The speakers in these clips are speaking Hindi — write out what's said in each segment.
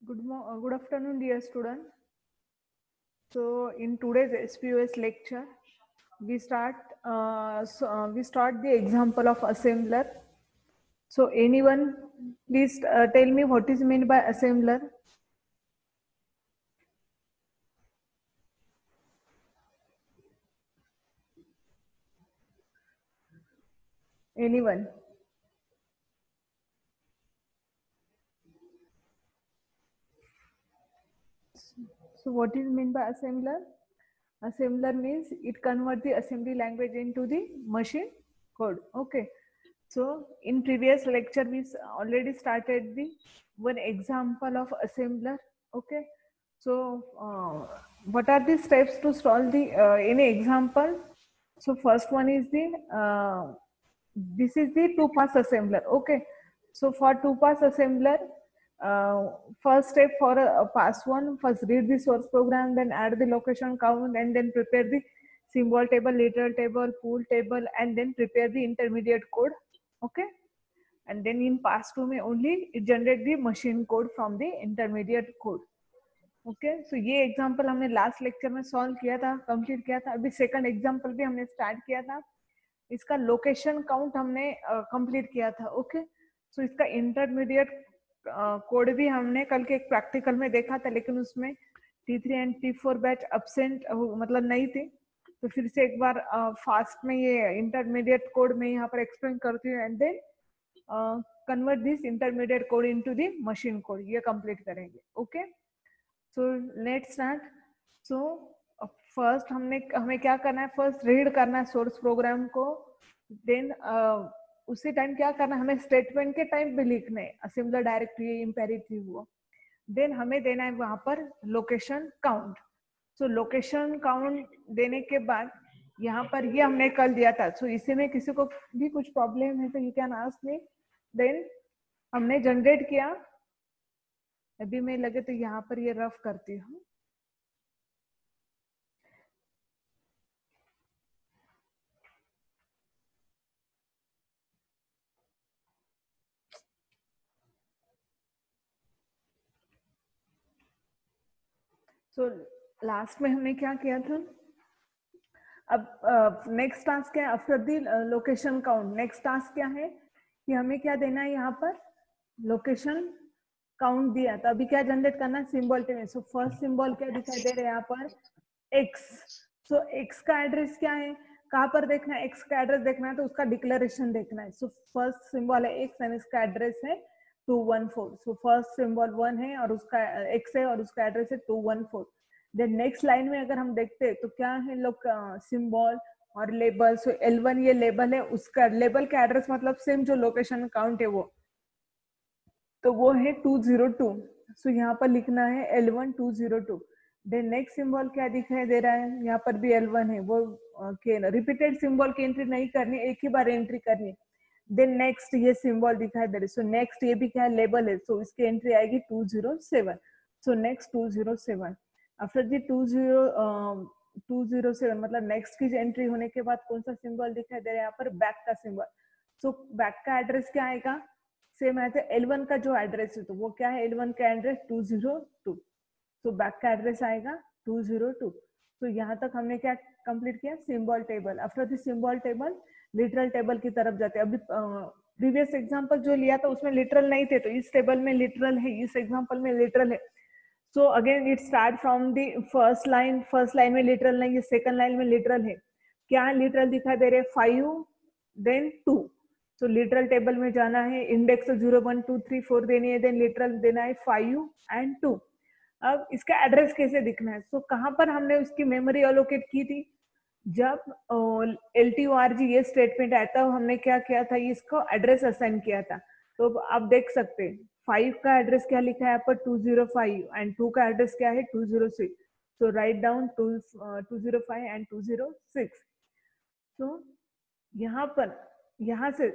Good afternoon, dear student. So, in today's SPOS lecture, we start the example of assembler. So, anyone, please tell me what is meant by assembler. Anyone? So, what is meant by assembler? Assembler means it converts the assembly language into the machine code. Okay. So in previous lecture we already started the one example of assembler. Okay. So what are the steps to solve the any example? So first one is the this is the two pass assembler. Okay. So for two pass assembler, uh, first step for pass one, first read the source program, then add the location count, and then prepare the symbol table, literal table, pool table, and then prepare the intermediate code. Okay. And then in pass two में only it generate the machine code from the intermediate code. Okay so ये एग्जांपल हमने लास्ट लेक्चर में सॉल्व किया था, कंप्लीट किया था. अभी सेकंड एग्जांपल भी हमने स्टार्ट किया था. इसका लोकेशन काउंट हमने कंप्लीट किया था. ओके सो इसका इंटरमीडिएट कोड भी हमने कल के एक प्रैक्टिकल में देखा था, लेकिन उसमें T3 and T4 batch absent मतलब नहीं थे. तो फिर से एक बार फास्ट में ये इंटरमीडिएट कोड में यहाँ पर एक्सप्लेन करती हूँ, and then convert this intermediate code into the machine code. ये कंप्लीट करेंगे. Okay so let's start. So first हमें क्या करना है, फर्स्ट रीड करना है सोर्स प्रोग्राम को. देन उसी टाइम क्या करना है, हमें स्टेटमेंट के टाइम भी लिखना है असेंबलर डायरेक्टरी इंपेरेटिव वो. देन हमें देना है वहां पर लोकेशन काउंट. सो लोकेशन काउंट देने के बाद यहाँ पर ये हमने कल दिया था. सो इसी में किसी को भी कुछ प्रॉब्लम है तो you can ask me. Then हमने जनरेट किया. अभी मैं लगे तो यहाँ पर ये रफ करती हूँ. सो लास्ट में हमने क्या किया था. अब नेक्स्ट टास्क क्या है after the location count. Next task क्या है कि हमें क्या देना है, यहाँ पर लोकेशन काउंट दिया था. अभी क्या जनरेट करना है, symbol table. So first symbol क्या दिखाई दे रहा है यहाँ पर, एक्स. सो एक्स का एड्रेस क्या है, कहाँ पर देखना है, एक्स का एड्रेस देखना है तो उसका डिक्लेरेशन देखना है. सो फर्स्ट सिंबल है एक्स एंड इसका एड्रेस है 214. सो फर्स्ट सिंबल 1 है और उसका एक्स है और उसका एड्रेस है 214. देन नेक्स्ट लाइन में अगर हम देखते हैं तो क्या है लोग सिंबल और लेबल. सो L1 ये लेबल है, उसका लेबल का एड्रेस मतलब सेम जो लोकेशन काउंट है वो, तो वो है 202. सो यहाँ पर लिखना है L1 202. देन नेक्स्ट सिंबल क्या दिखाई दे रहा है, यहाँ पर भी L1 है. वो रिपीटेड सिंबल की एंट्री नहीं करनी, एक ही बार एंट्री करनी. देन नेक्स्ट ये सिंबल दिखाई दे रही. सो नेक्स्ट ये भी क्या है, लेबल है. सो इसकी एंट्री आएगी 207. So next 207. आफ्टर दी 207 मतलब नेक्स्ट की एंट्री होने के बाद कौन सा सिंबल दिखाई दे रहा है यहाँ पर, बैक का सिंबल. सो बैक का एड्रेस क्या आएगा, सेम है L1 का जो एड्रेस है तो वो क्या है, L1 का एड्रेस 202. तो बैक का एड्रेस आएगा 202. तो यहाँ तक हमने क्या कंप्लीट किया, symbol table. After the symbol table literal table की तरफ जाते हैं. अभी प्रीवियस एग्जांपल जो लिया था उसमें लिटरल नहीं थे, तो इस टेबल में लिटरल है, इस एग्जांपल में लिटरल है. So again it start from the first line. First line में लिटरल नहीं है, सेकंड लाइन में लिटरल है. क्या लिटरल दिखाई दे रहे हैं, 5 देन 2. तो लिटरल टेबल में जाना है, इंडेक्स 0 1 2 3 4 देनी है, देन लिटरल देना है 5 एंड 2. अब इसका एड्रेस कैसे दिखना है, तो कहां पर हमने उसकी मेमोरी अलोकेट की थी, जब LTORG ये स्टेटमेंट आया था हमने क्या किया था, इसको एड्रेस असाइन किया था. तो आप देख सकते हैं 5 का एड्रेस क्या लिखा है यहाँ पर 205 एंड 2 का एड्रेस क्या है 206. So right down 205 and 206. तो यहाँ पर यहाँ से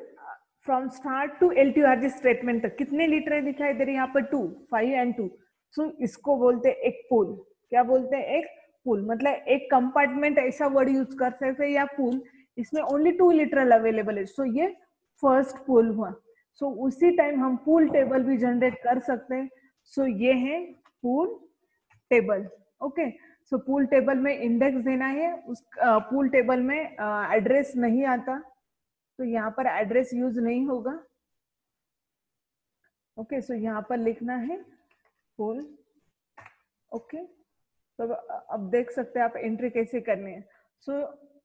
from start to LTORG statement तक कितने लीटर दिखाई दे रहे हैं यहाँ पर 2 5 एंड 2. सो इसको बोलते हैं एक पूल. क्या बोलते हैं, एक पूल. मतलब एक कंपार्टमेंट ऐसा वर्ड यूज कर सकते हैं या पूल, इसमें ओनली 2 लिटरल अवेलेबल है. सो ये फर्स्ट पूल हुआ. सो उसी टाइम हम पूल टेबल भी जनरेट कर सकते हैं. सो ये है पूल टेबल। ओके, सो पूल टेबल में इंडेक्स देना है, उस पूल टेबल में एड्रेस नहीं आता, तो यहाँ पर एड्रेस यूज नहीं होगा। ओके, सो यहाँ पर लिखना है पूल। ओके, तो अब देख सकते हैं आप एंट्री कैसे करनी है। सो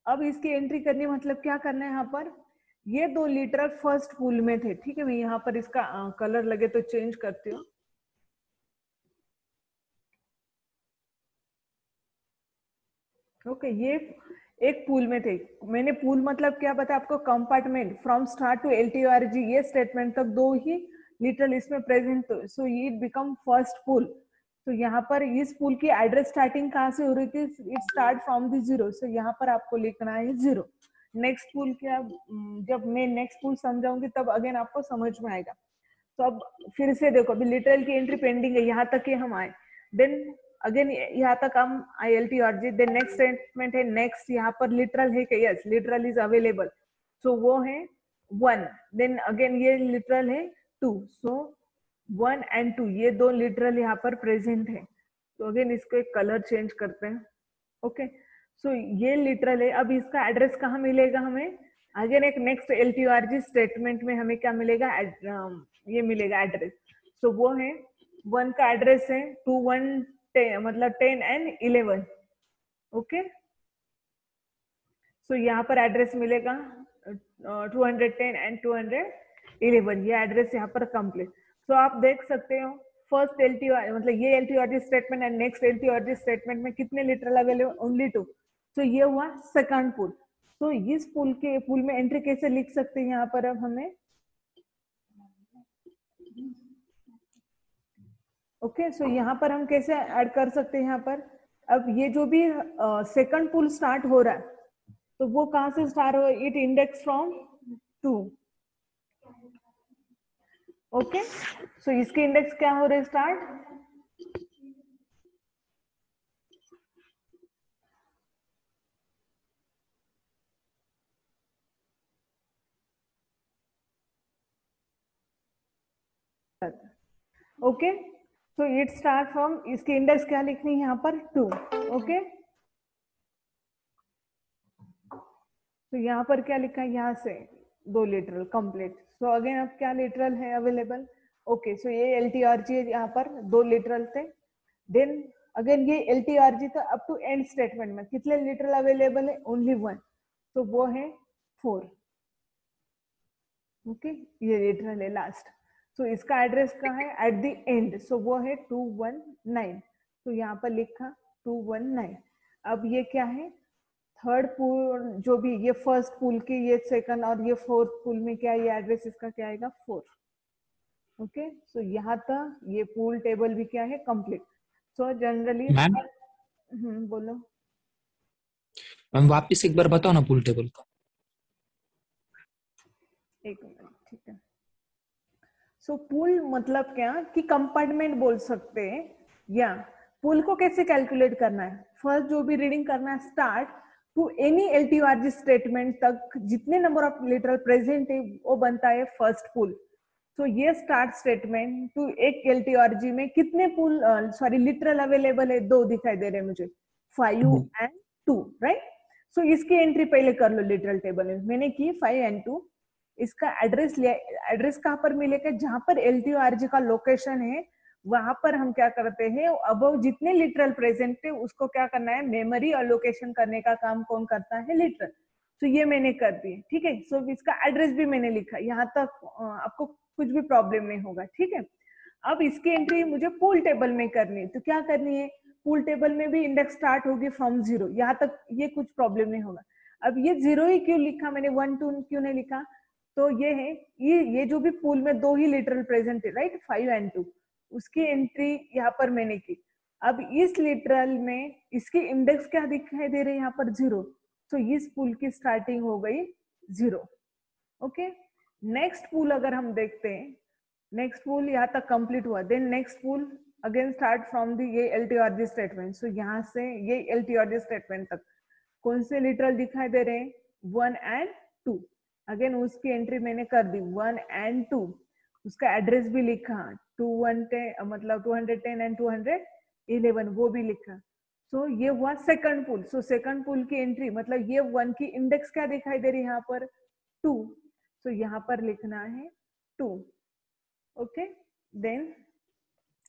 अब इसकी एंट्री करनी मतलब क्या करना है, यहाँ पर ये 2 लीटर फर्स्ट पूल में थे। ठीक है, मैं यहाँ पर इसका कलर लगे तो चेंज करती हूँ। ओके, ये एक पूल में थे। मैंने पूल मतलब क्या बताया आपको, compartment from start to LTORG, ये स्टेटमेंट तक 2 ही लिटरल इसमें present, so it become first pool. तो यहाँ पर इस पूल की एड्रेस स्टार्टिंग कहाँ से हो रही थी, इट स्टार्ट फ्रॉम द 0, सो यहाँ पर आपको लिखना है 0। नेक्स्ट पूल क्या, जब मैं नेक्स्ट पूल समझाऊंगी तब अगेन आपको समझ में आएगा। तो अब फिर से देखो, अभी लिटरल की एंट्री पेंडिंग है, यहाँ तक ही हम आए, देन अगेन यहाँ तक हम ILTRG, देन नेक्स्ट स्टेटमेंट है नेक्स्ट, यहाँ पर लिटरल है कि यस लिटरल इज अवेलेबल, सो वो है 1, देन अगेन ये लिटरल है 2, सो 1 and 2 ये 2 लिटरल यहाँ पर प्रेजेंट है। तो अगेन इसको एक कलर चेंज करते हैं। ओके, सो ये लिटरल है। अब इसका एड्रेस कहाँ मिलेगा हमें, अगेन एक नेक्स्ट LTORG स्टेटमेंट में हमें क्या मिलेगा, ये मिलेगा एड्रेस। सो वो है 1 का एड्रेस है 2 1 10, मतलब 10 and 11। ओके, सो यहाँ पर एड्रेस मिलेगा 210 and 211, ये एड्रेस यहाँ पर कंप्लीट। सो आप देख सकते हो फर्स्ट LTORG मतलब ये LTORG statement and next LTORG statement में कितने लिटरल अवेलेबल, ओनली 2। सो ये हुआ सेकंड पूल। तो इस पूल में एंट्री कैसे लिख सकते हैं यहाँ पर, अब हमें ओके, सो यहाँ पर हम कैसे ऐड कर सकते हैं यहाँ पर, अब ये जो भी सेकंड पूल स्टार्ट हो रहा है, तो वो कहाँ से स्टार्ट हो, इट इंडेक्स फ्रॉम 2। ओके, सो इसके इंडेक्स क्या हो रहे start, okay, so it start from, इसके इंडेक्स क्या लिखनी है यहाँ पर 2। ओके, तो यहाँ पर क्या लिखा है, यहाँ से 2 लिटरल कंप्लीट। सो अगेन अब क्या लिटरल है अवेलेबल, ओके, सो ये LTRG यहाँ पर 2 लिटरल थे, देन अगेन ये LTRG था अप टू एंड स्टेटमेंट में कितने लिटरल अवेलेबल है, ओनली 1, तो वो है 4। ओके, ये लिटरल है लास्ट। सो इसका एड्रेस कहाँ है, एट द एंड, सो वो है 219, तो यहाँ पर लिखा 219। अब ये क्या है, थर्ड पूल जो भी, ये फर्स्ट पूल की, ये सेकंड और ये फोर्थ पूल में क्या, ये एड्रेस इसका क्या आएगा 4। ओके, सो यहाँ तक ये पूल टेबल भी क्या है कंप्लीट। सो जनरली मैम बोलो। मैम वापस एक बार बताओ ना पूल टेबल का। एक मिनट, ठीक है। सो पूल मतलब क्या कि कंपार्टमेंट बोल सकते हैं, या पूल को कैसे कैलकुलेट करना है, फर्स्ट जो भी रीडिंग करना है start to any LTORG statement तक जितने नंबर ऑफ लिटरल प्रेजेंट है वो बनता है फर्स्ट पूल। तो ये स्टार्ट स्टेटमेंट टू एक LTORG में कितने पूल सॉरी लिटरल अवेलेबल है, 2 दिखाई दे रहे हैं मुझे, 5 and 2, राइट। सो इसकी एंट्री पहले कर लो लिटरल टेबल में, मैंने की 5 and 2। इसका एड्रेस लिया, एड्रेस कहाँ पर मिलेगा, जहां पर LTORG का लोकेशन है वहां पर हम क्या करते हैं, अब जितने लिटरल प्रेजेंट है उसको क्या करना है, मेमोरी अलोकेशन करने का काम कौन करता है, लिटरल। तो ये मैंने कर दी, ठीक है। सो इसका एड्रेस भी मैंने लिखा, यहाँ तक आपको कुछ भी प्रॉब्लम नहीं होगा, ठीक है। अब इसकी एंट्री मुझे पूल टेबल में करनी है, तो क्या करनी है, पूल टेबल में भी इंडेक्स स्टार्ट होगी फ्रॉम 0, यहाँ तक ये कुछ प्रॉब्लम नहीं होगा। अब ये 0 ही क्यों लिखा मैंने, 1 2 क्यों नहीं लिखा, तो ये है, ये जो भी पूल में 2 ही लिटरल प्रेजेंट है, राइट, 5 and 2, उसकी एंट्री यहाँ पर मैंने की। अब इस लिटरल में इसकी इंडेक्स क्या दिखाई दे रही है, यहाँ पर 0, तो इस पूल की स्टार्टिंग हो गई 0। ओके, नेक्स्ट पूल अगर हम देखते हैं, नेक्स्ट पूल यहाँ तक कंप्लीट हुआ, then next pool again start from the ये LTORG स्टेटमेंट। सो यहाँ से ये LTORG स्टेटमेंट तक कौन से लिटरल दिखाई दे रहे हैं, 1 and 2। अगेन उसकी एंट्री मैंने कर दी 1 and 2। उसका एड्रेस भी लिखा, 210 मतलब 210 एंड 211 वो भी लिखा। सो ये हुआ सेकंड पुल। सो सेकंड पुल की एंट्री मतलब ये 1 की इंडेक्स क्या दिखाई दे रही है यहाँ पर 2। सो यहाँ पर लिखना है 2। Okay then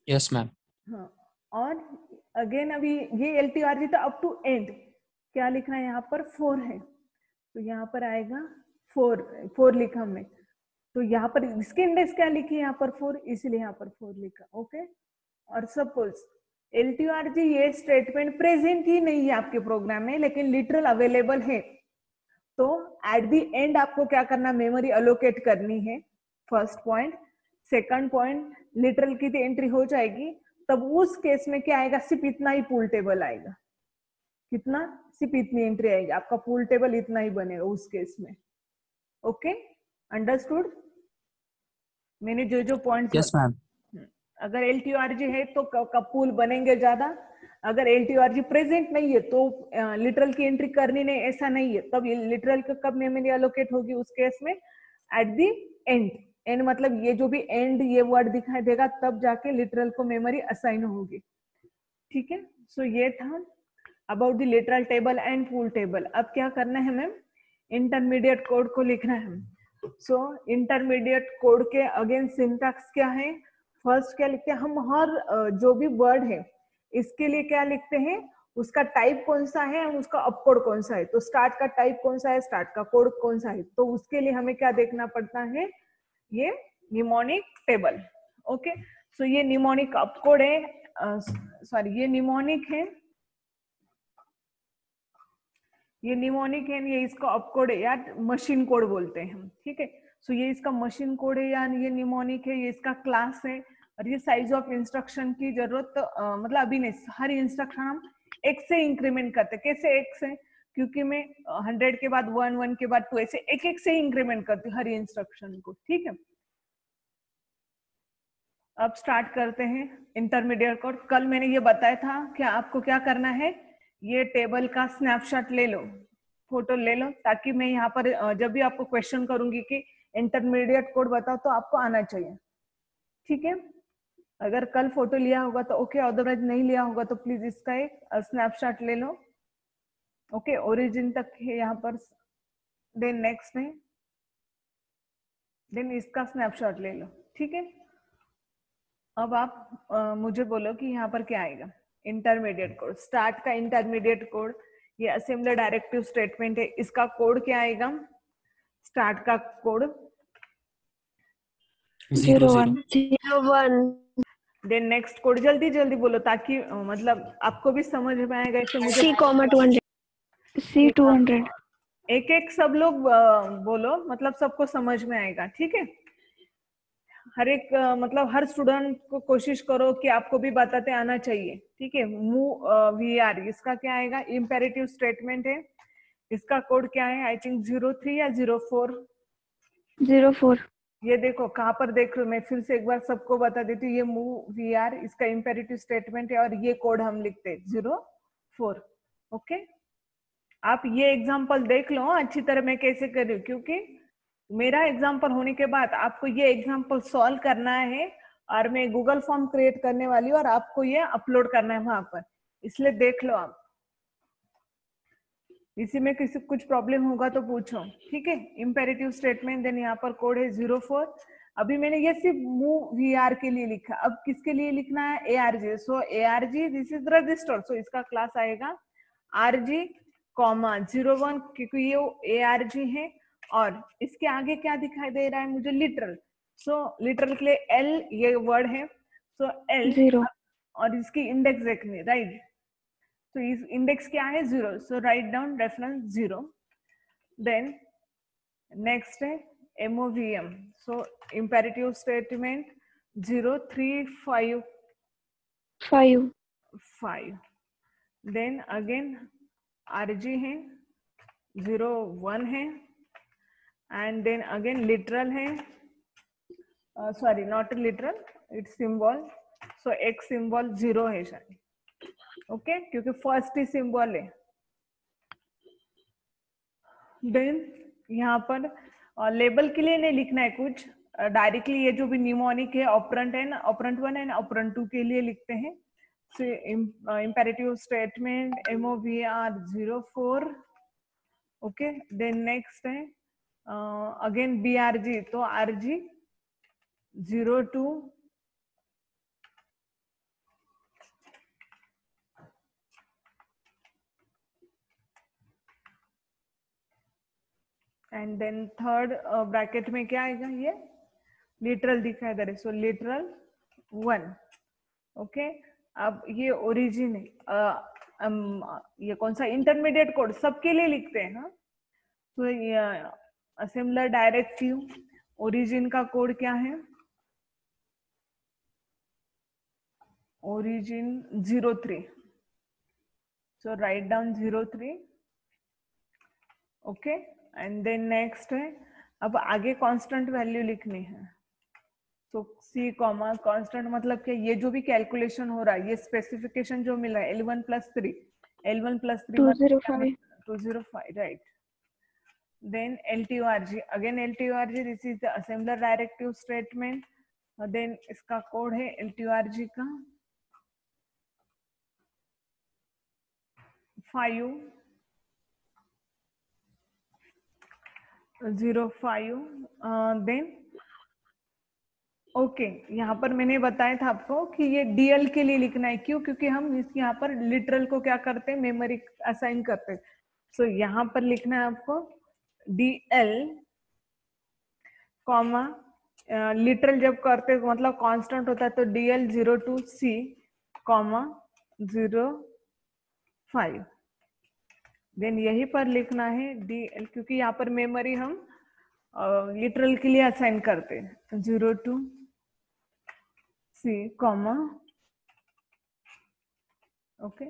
yes ma'am. हाँ, और अगेन अभी ये LTRG था अप टू एंड, क्या लिखना है यहाँ पर 4 है, तो यहाँ पर आएगा 4 लिखा हमने, तो यहाँ पर इसके इंडेक्स क्या लिखी यहाँ पर 4, इसलिए यहाँ पर 4 लिखा। ओके और सपोज LTRG ये स्टेटमेंट प्रेजेंट ही नहीं है आपके प्रोग्राम में लेकिन लिटरल अवेलेबल है, तो एट द एंड आपको क्या करना, मेमोरी अलोकेट करनी है, first point. Second point, literal की एंट्री हो जाएगी, तब उस केस में क्या आएगा, सिर्फ इतना ही पूल टेबल आएगा। कितना, सिर्फ इतनी एंट्री आएगी, आपका पूल टेबल इतना ही बनेगा उस केस में। ओके अंडरस्टूड, मैंने जो जो पॉइंट्स यस मैम। अगर LTRG है तो कब पूल बनेंगे ज्यादा, अगर LTRG प्रेजेंट नहीं है तो लिटरल की एंट्री करनी नहीं, ऐसा नहीं है। तब लिटरल का कब मेमोरी अलोकेट होगी, उस केस में एट द एंड। एंड मतलब ये जो भी एंड ये वर्ड दिखाई देगा तब जाके लिटरल को मेमोरी असाइन होगी। ठीक है, सो ये था about the literal table and pool table. अब क्या करना है मैम, इंटरमीडिएट कोड को लिखना है। सो इंटरमीडिएट कोड के अगेन सिंटैक्स क्या है, फर्स्ट क्या लिखते हैं हम, हर जो भी वर्ड है इसके लिए क्या लिखते हैं, उसका टाइप कौन सा है और उसका अपकोड कौन सा है। तो स्टार्ट का टाइप कौन सा है, स्टार्ट का कोड कौन सा है, तो उसके लिए हमें क्या देखना पड़ता है, ये निमोनिक टेबल। ओके सो ये निमोनिक अपकोड है, सॉरी ये निमोनिक है, ये निमोनिक है, ये इसका अपकोड है या मशीन कोड बोलते हैं हम। ठीक है, सो ये इसका मशीन कोड है या ये निमोनिक है, ये इसका क्लास है। और ये साइज ऑफ इंस्ट्रक्शन की जरूरत मतलब अभी नहीं, हर इंस्ट्रक्शन हम एक से इंक्रीमेंट करते हैं। कैसे एक से, क्योंकि मैं 100 के बाद 1, 1 के बाद 2, ऐसे एक एक से इंक्रीमेंट करती हूँ हर इंस्ट्रक्शन को। ठीक है, अब स्टार्ट करते हैं इंटरमीडिएट कोड। कल मैंने ये बताया था कि आपको क्या करना है, ये टेबल का स्नैपशॉट ले लो, फोटो ले लो, ताकि मैं यहाँ पर जब भी आपको क्वेश्चन करूंगी कि इंटरमीडिएट कोड बताओ तो आपको आना चाहिए। ठीक है, अगर कल फोटो लिया होगा तो ओके, अदरवाइज नहीं लिया होगा तो प्लीज इसका एक स्नैपशॉट ले लो। ओके ओरिजिन तक है यहाँ पर, देन नेक्स्ट है, देन इसका स्नैपशॉट ले लो। ठीक है, अब आप मुझे बोलो कि यहाँ पर क्या आएगा, इंटरमीडिएट कोड। स्टार्ट का इंटरमीडिएट कोड, ये असेंबली डायरेक्टिव स्टेटमेंट है, इसका कोड क्या आएगा, स्टार्ट का कोड 0101। देन नेक्स्ट कोड, जल्दी जल्दी बोलो ताकि मतलब आपको भी समझ में आएगा, ऐसे मुझे C,200 C200। एक एक सब लोग बोलो, मतलब सबको समझ में आएगा। ठीक है, हर एक मतलब हर स्टूडेंट को कोशिश करो कि आपको भी बताते आना चाहिए। ठीक है, मूव VR, इसका क्या आएगा, इंपेरेटिव स्टेटमेंट है, इसका कोड क्या है, आई थिंक 03 या 04। 04। ये देखो कहाँ पर देख रहे हो, मैं फिर से एक बार सबको बता देती हूँ, ये मूव VR इसका इंपेरेटिव स्टेटमेंट है और ये कोड हम लिखते हैं 04। ओके, आप ये एग्जाम्पल देख लो अच्छी तरह मैं कैसे कर रही हूँ, क्योंकि मेरा एग्जाम्पल होने के बाद आपको ये एग्जाम्पल सॉल्व करना है और मैं गूगल फॉर्म क्रिएट करने वाली हूँ और आपको ये अपलोड करना है वहां पर, इसलिए देख लो आप, इसी में किसी कुछ प्रॉब्लम होगा तो पूछो। ठीक है, इंपेरेटिव स्टेटमेंट, देन यहाँ पर कोड है 04। अभी मैंने ये सिर्फ मूव VR के लिए लिखा, अब किसके लिए लिखना है, ARG। So ARG this is register, so इसका क्लास आएगा RG, 01, क्योंकि ये ARG है और इसके आगे क्या दिखाई दे रहा है मुझे, लिटरल। सो लिटरल के लिए L ये वर्ड है, सो L 0। और इसकी इंडेक्स देखनी, राइट। तो इस इंडेक्स क्या है 0, so right down reference 0। Then next है MOVM, so imperative statement 035 5। Then again RG है, 01 है, एंड देन अगेन लिटरल है, sorry not literal, it's symbol, so एक सिंबल 0 है शायद। ओके, क्योंकि फर्स्ट ही सिंबल है। देन यहाँ पर लेबल के लिए नहीं लिखना है कुछ, डायरेक्टली ये जो भी निमोनिक है ऑपरेंट है ना, ऑपरेंट 1 एंड ऑपरेंट 2 के लिए लिखते हैं. So imperative statement MOVR 04. Okay, then next है again BRG, तो RG 02. And then third bracket में क्या आएगा, ये लिटरल दिखा इधर है, सो लिटरल 1. ओके, अब ये ओरिजिन है, ये कौन सा इंटरमीडिएट कोड सबके लिए लिखते हैं. हाँ, तो ये असेंबलर डायरेक्टिव ओरिजिन का कोड क्या है, origin 03. So right down 03. Okay, and then next है, अब आगे कांस्टेंट वैल्यू लिखनी है. तो सी कॉमा कांस्टेंट मतलब क्या, ये जो भी कैलकुलेशन हो रहा है, ये स्पेसिफिकेशन जो मिला है L1 + 3, L1 + 3 205. 205, right. Then LTORG, again LTORG, this is the assembler directive statement. Then इसका कोड है LTORG का 505. देन ओके, यहाँ पर मैंने बताया था आपको कि ये DL के लिए लिखना है. क्यों? क्योंकि हम यहाँ पर लिटरल को क्या करते हैं, मेमोरी असाइन करते हैं. सो यहाँ पर लिखना है आपको DL कॉमा लिटरल जब करते मतलब कांस्टेंट होता है तो DL 02C कॉमा 05. देन यहीं पर लिखना है DL, क्योंकि यहाँ पर मेमोरी हम लिटरल के लिए असाइन करते हैं. 02C comma. ओके,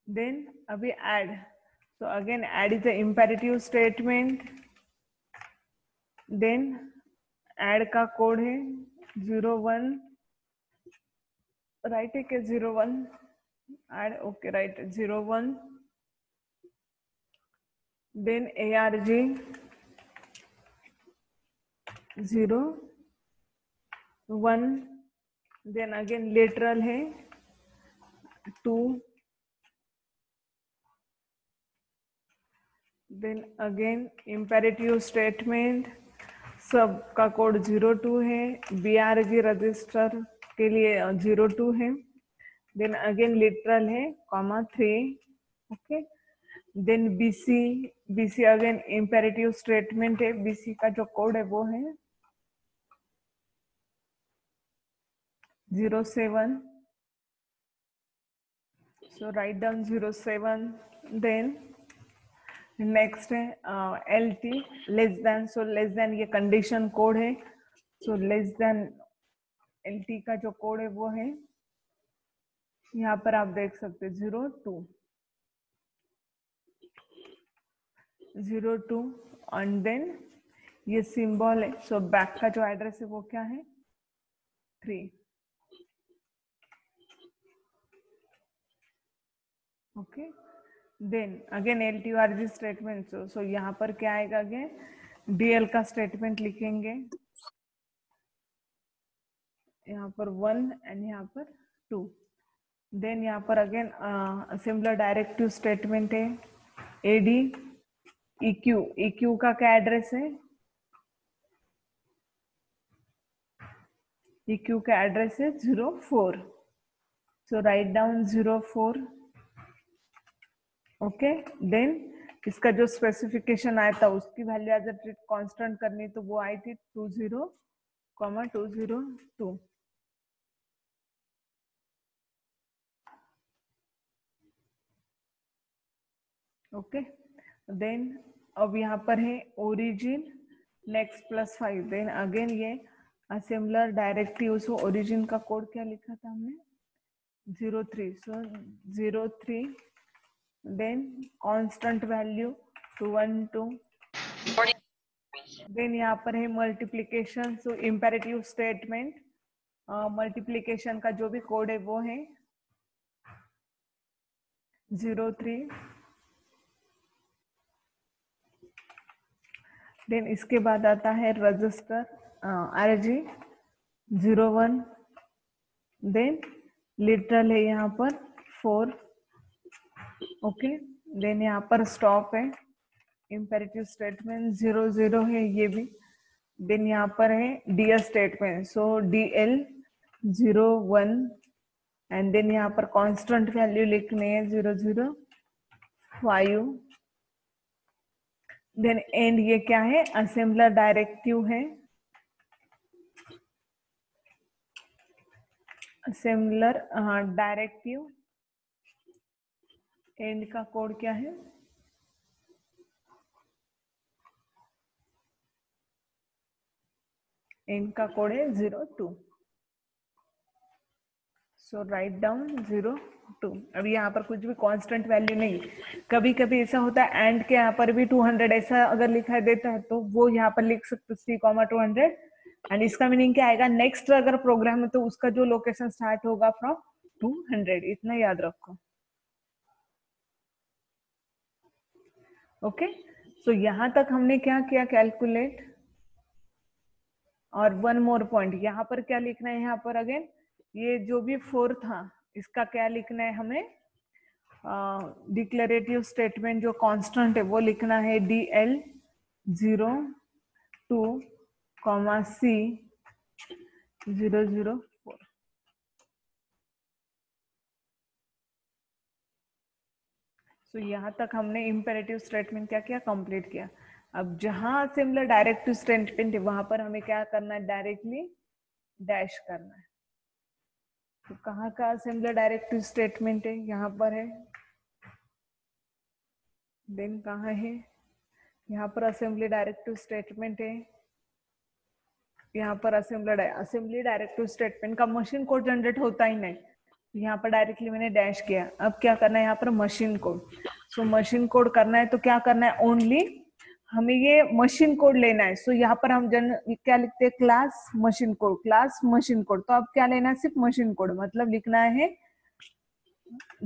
देन अभी add. So again add is the imperative statement. Then add का कोड है 01, राइट है क्या 01, add, okay, right, 01. Then ARG 01. Then again literal है 2. Then again imperative statement, सब का कोड 02 है. BRG रजिस्टर के लिए 02 है. देन अगेन लिटरल है comma 3. Okay, then BC again imperative statement है. BC का जो कोड है वो है 07. So write down 07. Then next है LT less than. So less than ये कंडीशन कोड है. सो लेस देन LT का जो कोड है वो है, यहाँ पर आप देख सकते 02 एंड देन ये सिंबल है. सो बैक का जो एड्रेस है वो क्या है 3. Okay, then again LTORG statement. So यहाँ पर क्या आएगा, अगेन DL का स्टेटमेंट लिखेंगे, यहाँ पर 1 एंड यहाँ पर 2. देन यहाँ पर अगेन असेंबलर डायरेक्टिव स्टेटमेंट है AD EQ का क्या एड्रेस है, EQ का एड्रेस है 04. सो राइट डाउन 04. ओके, देन इसका जो स्पेसिफिकेशन आया था उसकी वैल्यू एज अ कांस्टेंट करनी, तो वो आई थी 20,202. ओके, देन अब यहाँ पर है ओरिजिन नेक्स्ट +5. देन अगेन ये असेंबलर डायरेक्टिव. सो ओरिजिन का कोड क्या लिखा था हमने 03. So 03. Then constant value 212. Then यहाँ पर है multiplication. So imperative statement multiplication का जो भी कोड है वो है 03. देन इसके बाद आता है रजिस्टर RG 01, देन लिटरल है यहाँ पर 4, ओके, देन यहाँ पर स्टॉप है, इम्पेरेटिव स्टेटमेंट 00 है ये भी, देन यहाँ पर है DL statement, so DL 01, and then यहाँ पर कांस्टेंट वैल्यू लिखने है 005, देन एंड ये क्या है, असेंबलर डायरेक्टिव है, असेंबलर डायरेक्टिव, एंड का कोड क्या है, एंड का कोड है 02, सो राइट डाउन 02। अब यहाँ पर कुछ भी कांस्टेंट वैल्यू नहीं, कभी कभी ऐसा होता है एंड के यहाँ पर भी 200 ऐसा अगर लिखा देता है तो वो यहाँ पर लिख सकते 3,200, एंड इसका मीनिंग क्या आएगा, नेक्स्ट अगर प्रोग्राम है तो उसका जो लोकेशन स्टार्ट होगा फ्रॉम 200, इतना याद रखो। ओके, सो यहाँ तक हमने क्या किया, कैलकुलेट, और वन मोर पॉइंट, यहाँ पर क्या लिखना है, यहाँ पर अगेन ये जो भी 4 था इसका क्या लिखना है हमें, डिक्लेरेटिव स्टेटमेंट जो कांस्टेंट है वो लिखना है DL 02, C 004। सो यहाँ तक हमने इम्पेरेटिव स्टेटमेंट क्या किया, कंप्लीट किया। अब जहां सिमिलर डायरेक्टिव स्टेटमेंट है वहां पर हमें क्या करना है, डायरेक्टली डैश करना है। तो कहाँ का सिमिलर डायरेक्टिव स्टेटमेंट है, यहाँ पर है, देन कहाँ है, यहाँ पर असेंबली डायरेक्टिव स्टेटमेंट है, यहाँ पर असेंबली डायरेक्टिव स्टेटमेंट का मशीन कोड जनरेट होता ही नहीं, यहाँ पर डायरेक्टली मैंने डैश किया। अब क्या करना है, यहाँ पर machine code, so machine code करना है तो क्या करना है, ओनली हमें ये मशीन कोड लेना है। सो यहाँ पर हम क्या लिखते हैं, class machine code, class machine code, तो अब क्या लेना है, सिर्फ मशीन कोड, मतलब लिखना है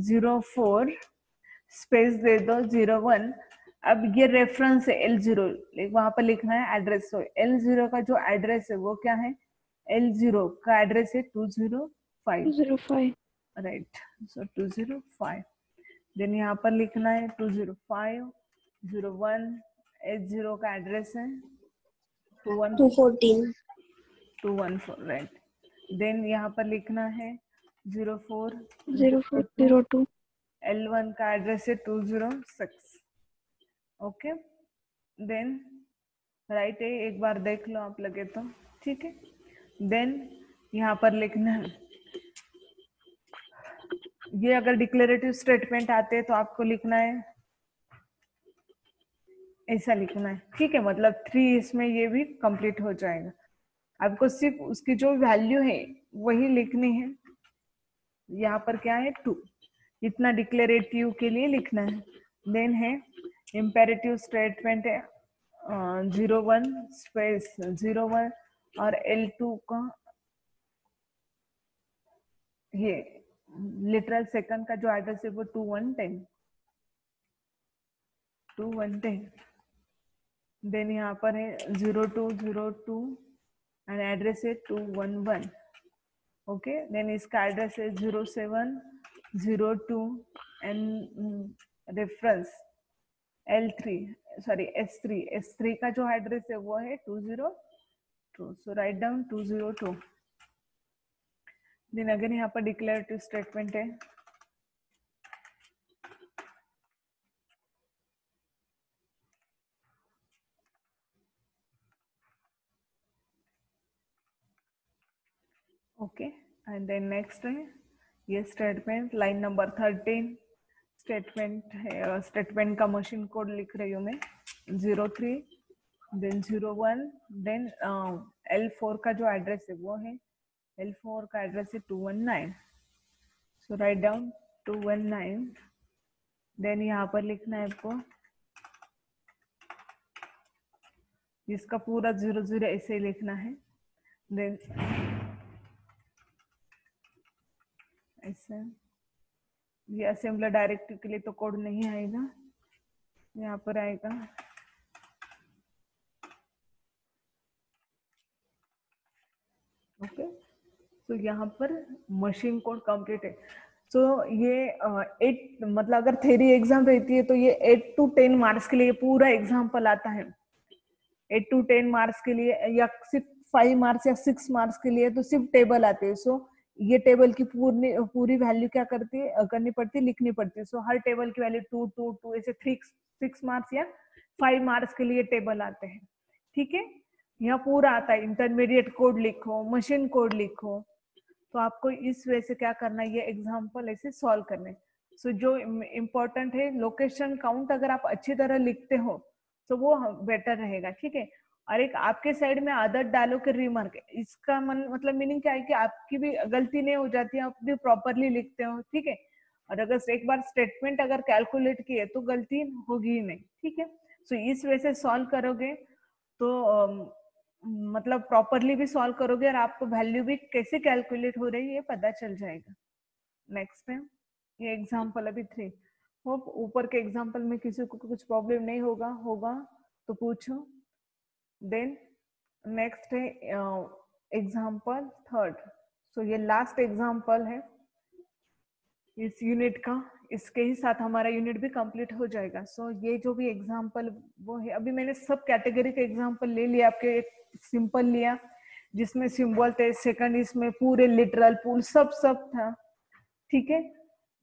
04 स्पेस दे दो 01। अब ये रेफरेंस है L0, वहां पर लिखना है एड्रेस, तो L0 का जो एड्रेस है वो क्या है, L0 का एड्रेस है 205, 205. राइट, सो 205, देन यहाँ पर लिखना है 205 01, H0 का एड्रेस है 214. 214, राइट, देन यहाँ पर लिखना है 04 0402. L1 का एड्रेस है 206, ओके, देन राइट है, एक बार देख लो आप लगे तो, ठीक है। देन यहाँ पर लिखना है, ये अगर डिक्लेरेटिव स्टेटमेंट आते हैं तो आपको लिखना है ऐसा लिखना है, ठीक है, मतलब 3 इसमें ये भी कंप्लीट हो जाएगा। आपको सिर्फ उसकी जो वैल्यू है वही लिखनी है, यहाँ पर क्या है 2, इतना डिक्लेरेटिव के लिए लिखना है। देन है इम्पेरेटिव स्टेटमेंट है 01 स्पेस 01, और L2 का ये लिटरल सेकंड का जो एड्रेस है वो 2110, देन यहाँ पर है 0202 एंड एड्रेस है 211, ओके, देन इसका एड्रेस है 0702 and reference L3 sorry S3 का जो एड्रेस है वो है 202, सो राइट डाउन 202। देन अगेन यहाँ पर डिक्लेरेटिव स्टेटमेंट है, ओके, एंड देन नेक्स्ट है ये स्टेटमेंट लाइन नंबर 13, स्टेटमेंट है, स्टेटमेंट का मशीन कोड लिख रही हूँ मैं 03, देन 01, देन L4 का जो एड्रेस है वो है, L4 का एड्रेस है 219, सो राइट डाउन 219, देन यहाँ पर लिखना है आपको इसका पूरा 00 ऐसे ही लिखना है, देन ऐसे, ये असेंबलर डायरेक्टिव के लिए तो कोड नहीं आएगा, यहाँ पर आएगा ओके, तो यहाँ पर मशीन कोड कंप्लीट है। सो ये 8 मतलब अगर थ्योरी एग्जाम रहती है तो ये 8 to 10 मार्क्स के लिए पूरा एग्जाम्पल आता है। 8 to 10 मार्क्स के लिए या सिर्फ 5 मार्क्स या 6 मार्क्स के लिए तो सिर्फ टेबल आते हैं। सो ये टेबल की पूरी वैल्यू क्या करती है, करनी पड़ती है, लिखनी पड़ती है। सो हर टेबल की वैल्यू 2 2 2 ऐसे 6 मार्क्स या 5 मार्क्स के लिए टेबल आते हैं। ठीक है, यहाँ पूरा आता है, इंटरमीडिएट कोड लिखो, मशीन कोड लिखो। तो आपको इस वे से क्या करना है, ये एग्जाम्पल ऐसे सॉल्व करने। सो जो इम्पोर्टेंट है लोकेशन काउंट अगर आप अच्छी तरह लिखते हो तो वो बेटर रहेगा। ठीक है, और एक आपके साइड में आदत डालो कि रिमार्क, इसका मतलब मीनिंग क्या है कि आपकी भी गलती नहीं हो जाती है, आप भी प्रॉपरली लिखते हो। ठीक है, और अगर एक बार स्टेटमेंट अगर कैलकुलेट किए तो गलती होगी ही नहीं। ठीक है, सो इस वे से सॉल्व करोगे तो मतलब प्रॉपरली भी सॉल्व करोगे और आपको वैल्यू भी कैसे कैलकुलेट हो रही है ये पता चल जाएगा। नेक्स्ट है ये एग्जाम्पल अभी 3। होप ऊपर के एग्जाम्पल में किसी को कुछ प्रॉब्लम नहीं होगा तो पूछो। देन नेक्स्ट है एग्जाम्पल 3rd। सो ये लास्ट एग्जाम्पल है इस यूनिट का, इसके ही साथ हमारा यूनिट भी कंप्लीट हो जाएगा। सो ये जो भी एग्जाम्पल वो है, अभी मैंने सब कैटेगरी के एग्जाम्पल ले लिया, आपके एक सिंपल लिया जिसमें सिंबल थे, सेकंड इसमें पूरे लिटरल पूल सब था। ठीक है,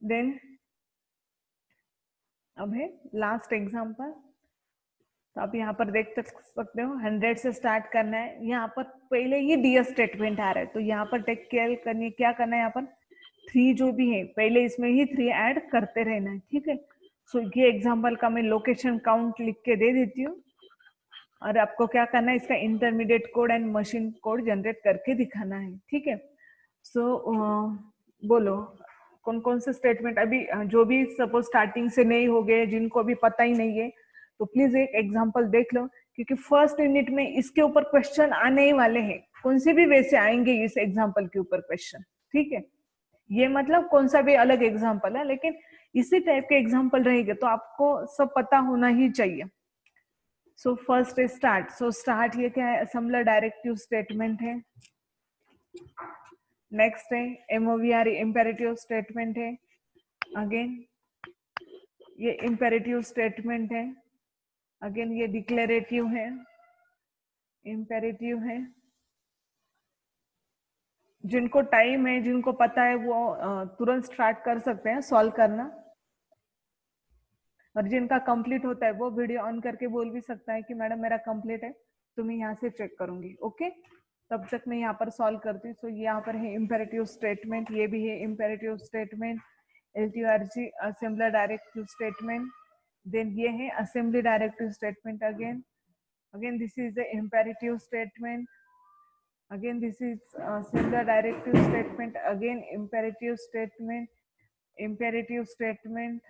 देन अब है लास्ट एग्जाम्पल। तो आप यहाँ पर देख सकते हो 100 से स्टार्ट करना है। यहाँ पर पहले ही डीएस स्टेटमेंट आ रहा है तो यहाँ पर टेक केयर करनी है, क्या करना है, यहाँ पर 3 जो भी है पहले इसमें ही 3 ऐड करते रहना है। ठीक है, सो ये एग्जाम्पल का मैं लोकेशन काउंट लिख के दे देती हूँ और आपको क्या करना है, इसका intermediate code and machine code generate करके दिखाना है। ठीक है, सो बोलो कौन कौन से स्टेटमेंट अभी जो भी सपोज स्टार्टिंग से नहीं हो गए, जिनको अभी पता ही नहीं है तो प्लीज एक एग्जांपल देख लो, क्योंकि फर्स्ट यूनिट में इसके ऊपर क्वेश्चन आने ही वाले हैं, कौन से भी वे से आएंगे इस एग्जांपल के ऊपर क्वेश्चन। ठीक है, ये मतलब कौन सा भी अलग एग्जांपल है लेकिन इसी टाइप के एग्जांपल रहेंगे तो आपको सब पता होना ही चाहिए। So first start. So start ये क्या है, असेंबलर डायरेक्टिव स्टेटमेंट है। नेक्स्ट है एमओवीआर इंपेरेटिव स्टेटमेंट है। अगेन ये इंपेरेटिव स्टेटमेंट है। अगेन ये डिक्लेरेटिव है, इंपेरेटिव है। जिनको टाइम है, जिनको पता है वो तुरंत स्टार्ट कर सकते हैं सॉल्व करना, और जिनका कंप्लीट होता है वो वीडियो ऑन करके बोल भी सकता है कि मैडम मेरा कंप्लीट है तो मैं यहाँ से चेक करूंगी। ओके, तब तक मैं यहाँ पर सॉल्व करती हूँ। सो यहाँ पर है इंपेरेटिव स्टेटमेंट, ये भी है imperative statement, LTRG assembler directive statement. Then ये है assembly directive statement. Again this is the imperative statement. Again this is similar directive statement. Again imperative statement, declarative statement,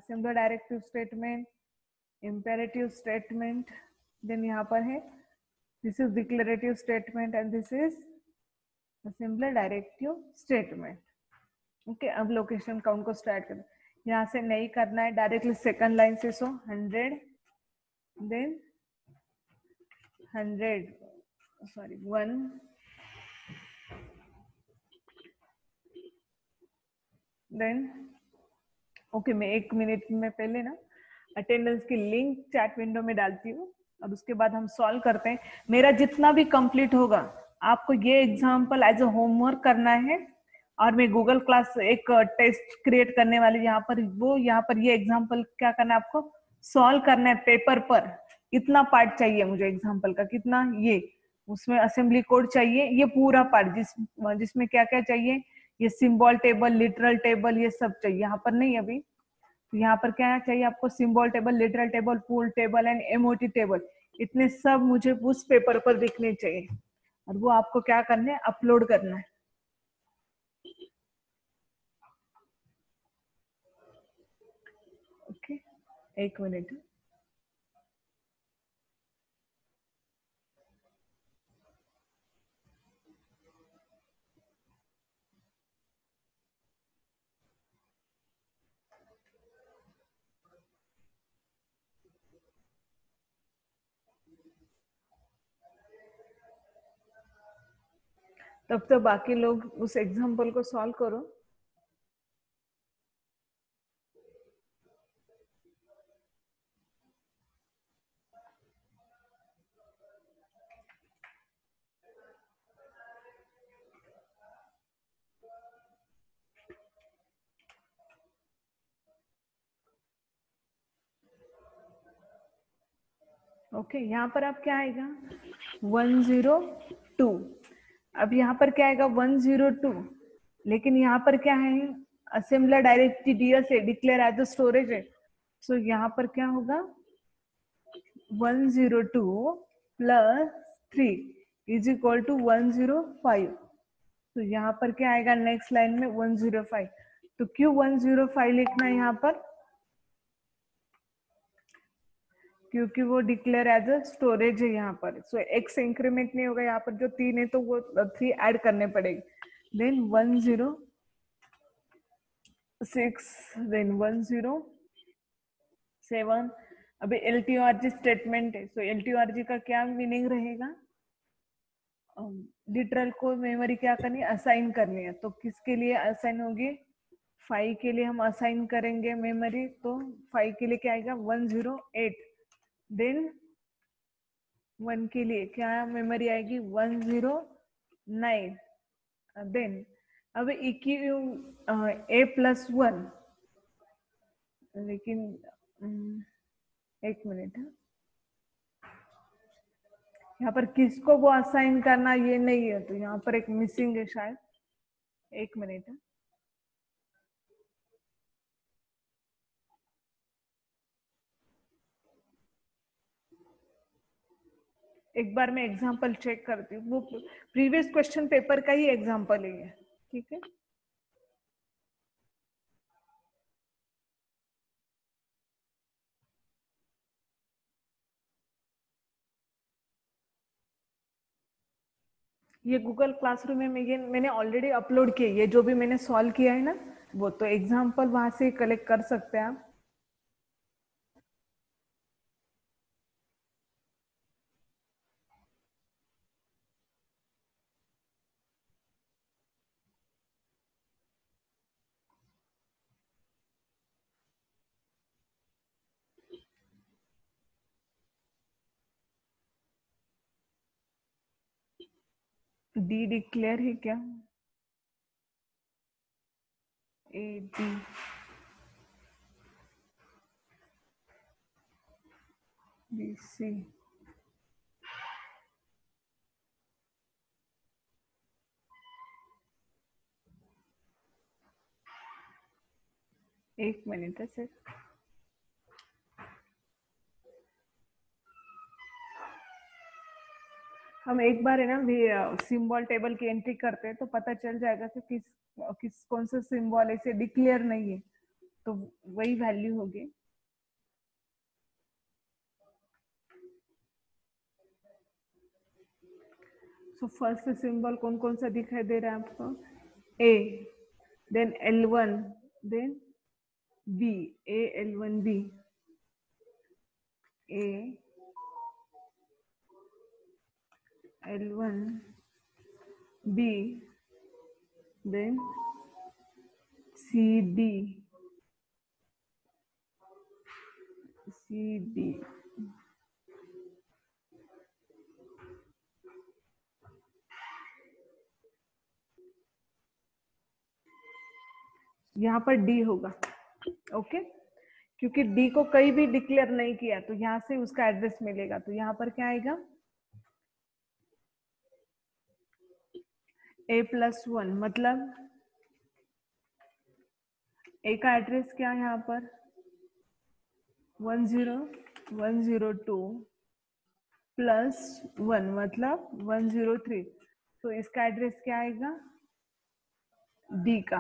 similar directive statement, imperative statement. Then यहाँ पर है this is declarative statement and this is a similar directive statement. Okay, अब लोकेशन काउंट को स्टार्ट करें। यहाँ से नहीं करना है, डायरेक्टली सेकंड लाइन से। सो 100 देन 1 देन ओके, मैं 1 मिनट में पहले ना अटेंडेंस की लिंक चैट विंडो में डालती हूँ और उसके बाद हम सॉल्व करते हैं। मेरा जितना भी कंप्लीट होगा आपको ये एग्जाम्पल एज अ होमवर्क करना है और मैं गूगल क्लास एक टेस्ट क्रिएट करने वाली यहाँ पर ये एग्जाम्पल क्या करना है, आपको सॉल्व करना है पेपर पर। इतना पार्ट चाहिए मुझे एग्जाम्पल का, कितना, ये उसमें असेंबली कोड चाहिए, ये पूरा पार्ट जिसमें क्या क्या चाहिए, ये सिंबल टेबल, लिटरल टेबल, ये सब चाहिए। यहाँ पर नहीं अभी, तो यहाँ पर क्या चाहिए आपको, symbol table, literal table, pool table and MOT table, इतने सब मुझे उस पेपर पर दिखने चाहिए और वो आपको क्या करना है, अपलोड करना है। Okay, 1 minute. तब तो बाकी लोग उस एग्जाम्पल को सॉल्व करो। ओके, यहाँ पर आप क्या आएगा 102। अब यहाँ पर क्या आएगा 102, लेकिन यहाँ पर क्या है असेंबलर डायरेक्टली डीएस है, डिक्लेयर एज अ स्टोरेज है। सो यहाँ पर क्या होगा 102 प्लस 3 इज इक्वल टू 105। तो यहाँ पर क्या आएगा नेक्स्ट लाइन में 105। तो क्यों 105 लिखना है यहाँ पर, क्योंकि वो डिक्लेयर एज अ स्टोरेज है यहाँ पर। सो एक्स इंक्रीमेंट नहीं होगा, यहाँ पर जो 3 है तो वो 3 ऐड करने पड़ेंगे। Then 106, then 107। अभी LTORG स्टेटमेंट है। सो LTORG का क्या मीनिंग रहेगा, लिटरल को मेमोरी क्या करनी है असाइन करनी है। तो किसके लिए असाइन होगी 5 के लिए हम असाइन करेंगे मेमोरी। तो 5 के लिए क्या आएगा 108। देन 1 के लिए क्या मेमोरी आएगी 109। देन अब A+1, लेकिन एक मिनट है, यहाँ पर किसको वो असाइन करना ये नहीं है, तो यहाँ पर एक मिसिंग है शायद। एक मिनट है, एक बार मैं एग्जांपल चेक करती हूँ। वो प्रीवियस क्वेश्चन पेपर का ही एग्जांपल है ये, ठीक है। ये गूगल क्लासरूम में ये मैंने ऑलरेडी अपलोड किया, ये जो भी मैंने सॉल्व किया है ना वो, तो एग्जांपल वहां से कलेक्ट कर सकते हैं आप। डी डिक्लेयर है क्या, A D B C, एक मिनट है सर। हम एक बार है ना भी सिंबल टेबल की एंट्री करते हैं तो पता चल जाएगा कि किस कौन सा सिंबल ऐसे डिक्लेयर नहीं है, तो वही वैल्यू होगी। सो फर्स्ट सिंबल कौन कौन सा दिखाई दे रहा है आपको, A, then L1, then B, A L1B, A L1B, then CD, CD, यहाँ पर D होगा। ओके, क्योंकि D को कहीं भी डिक्लेयर नहीं किया तो यहाँ से उसका एड्रेस मिलेगा। तो यहाँ पर क्या आएगा A+1, मतलब A का एड्रेस क्या है यहाँ पर 10102 +1 मतलब 103। तो इसका एड्रेस क्या आएगा D का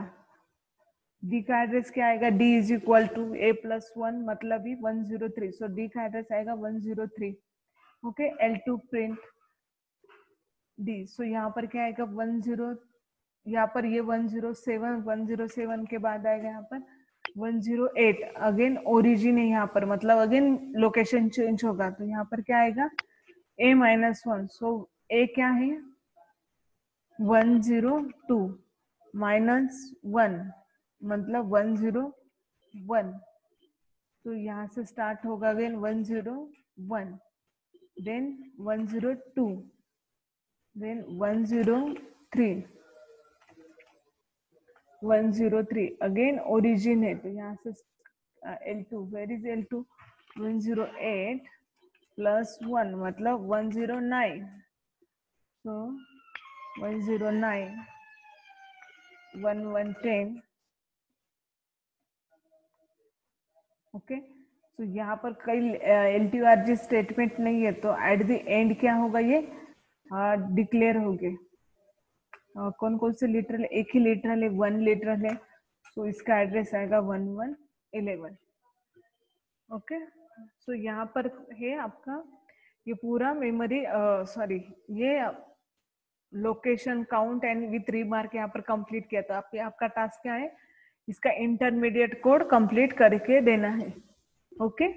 एड्रेस क्या आएगा D is equal to A+1 मतलब ही 103। सो D का एड्रेस आएगा 103। Okay, L2 print D। सो यहाँ पर क्या आएगा 10, यहाँ पर ये 107 के बाद आएगा यहाँ पर 108। अगेन ओरिजिन है यहाँ पर, मतलब अगेन लोकेशन चेंज होगा। तो यहाँ पर क्या आएगा A-1। सो A क्या है 102 -1 मतलब 101, तो यहाँ से स्टार्ट होगा again 101, then 102, then 103, 103 again origin है, तो यहाँ से L2, where is L2, 108 plus 1 मतलब 109, so 109, 1110, ओके। तो यहाँ पर कई LTRG स्टेटमेंट नहीं है, तो एट द एंड क्या होगा, ये डिक्लेयर हो गए। कौन कौन से लिटरल, एक ही लिटरल है, 1 लिटरल है, तो इसका एड्रेस आएगा 1111, ओके। सो यहाँ पर है आपका ये पूरा मेमोरी, सॉरी ये location count and with remark यहाँ पर कंप्लीट किया। तो आपका टास्क क्या है, इसका इंटरमीडिएट कोड कंप्लीट करके देना है, ओके,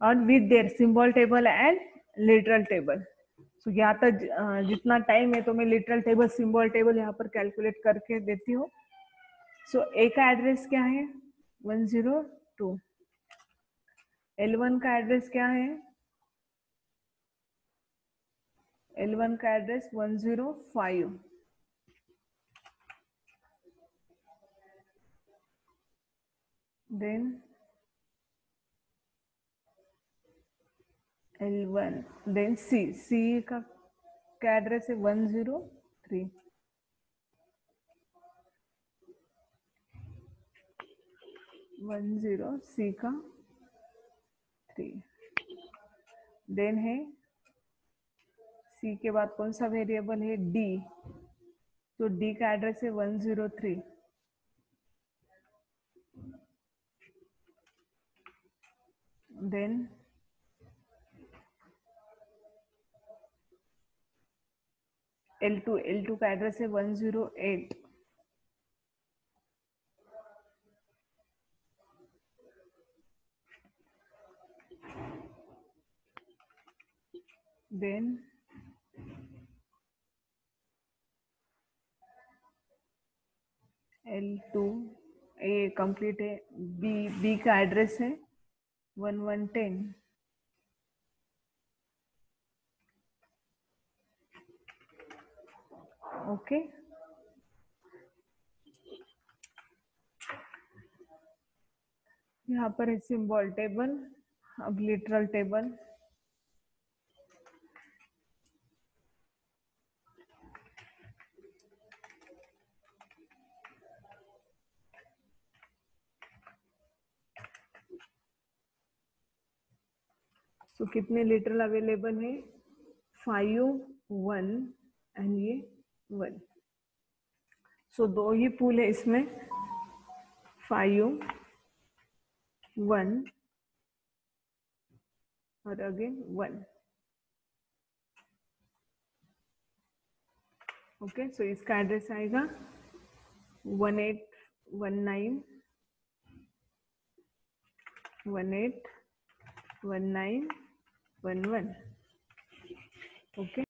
और with their symbol table and literal table. तो यहाँ तक जितना टाइम है तो मैं लिटरल टेबल सिंबल टेबल यहाँ पर कैलकुलेट करके देती हूँ। सो ए का एड्रेस क्या है 102, L1 का एड्रेस क्या है, L1 का address 105, then L1, then C का एड्रेस है 103, C का 3, देन है C के बाद कौन सा वेरिएबल है D, तो D का एड्रेस है 103, देन L2 का एड्रेस है 108, देन L2 ये कंप्लीट है, B का एड्रेस है 1110, ओके। यहाँ पर है सिंबल टेबल, अब लिटरल टेबल, तो कितने लिटरल अवेलेबल है 5, 1 एंड ये 1, सो दो ही पूल है इसमें 5, 1 और अगेन 1, ओके। सो इसका एड्रेस आएगा 1819, 181911, ओके।